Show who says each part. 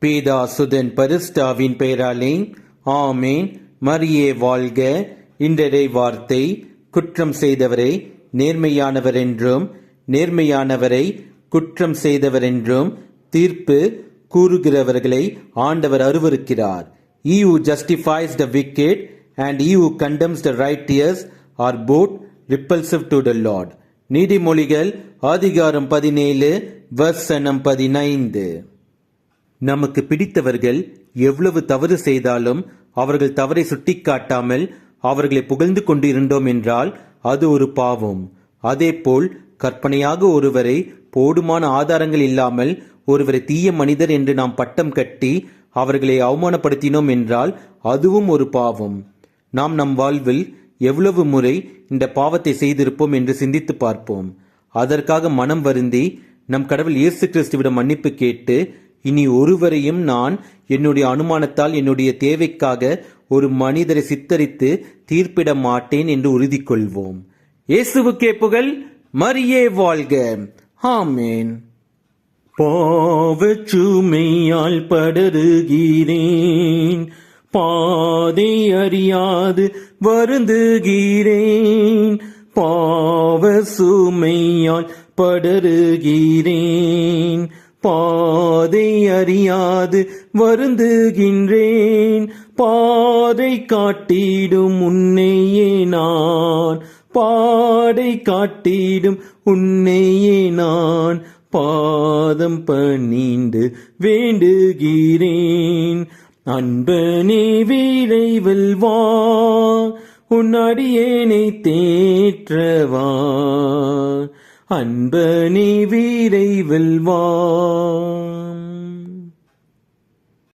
Speaker 1: பீதா சுதன் பரிசுத்தாவின் பெயராலே ஆமேன். மரியே வாழ்க. இன்றைய வார்த்தை, குற்றம் செய்தவரை நேர்மையானவர் என்றும் நேர்மையானவரை குற்றம் செய்தவர் என்றும் தீர்ப்பு கூறுகிறவர்களை ஆண்டவர் அருவருக்கிறார். He who justifies the wicked and he who condemns the righteous are both repulsive to the Lord. நீதிமொழிகள் அதிகாரம் 17 வசனம் 15. நமக்கு பிடித்தவர்கள் எவ்வளவு தவறு செய்தாலும் அவர்கள் தவறை சுட்டிக்காட்டாமல் அவர்களை புகழ்ந்து கொண்டிருந்தோம் என்றால் அது ஒரு பாவம். அதேபோல் கற்பனையாக ஒருவரை போதுமான ஆதாரங்கள் இல்லாமல் ஒருவரை தீய மனிதர் என்று நாம் பட்டம் கட்டி அவர்களை அவமானப்படுத்தினோம் என்றால் அதுவும் ஒரு பாவம். நாம் நம் வாழ்வில் எவ்வளவு முறை இந்த பாவத்தை செய்திருப்போம் என்று சிந்தித்து பார்ப்போம். அதற்காக மனம் வருந்தி நம் கடவுள் இயேசு கிறிஸ்துவிடம் மன்னிப்பு கேட்டு, இனி ஒருவரையும் நான் என்னுடைய அனுமானத்தால் என்னுடைய தேவைக்காக ஒரு மனிதரை சித்தரித்து தீர்ப்பிட மாட்டேன் என்று உறுதி கொள்வோம். இயேசுவுக்கே புகழ். மரியே வாழ்க. ஆமேன். பாவச்சுமையால் படருகிறேன், பாதை அறியாது வருந்துகிறேன். பாவ சுமையால் படருகிறேன், பாதை அறியாது வருந்துகின்றேன். பாதை காட்டிடும் உன்னையே நான், பாடை காட்டிடும் உன்னையே நான் பாதம் பணிந்து வேண்டுகிறேன். அன்பனே விரைவில் வா, உன் அடியேனை தேற்றவா. அன்பனே விரைவில் வா.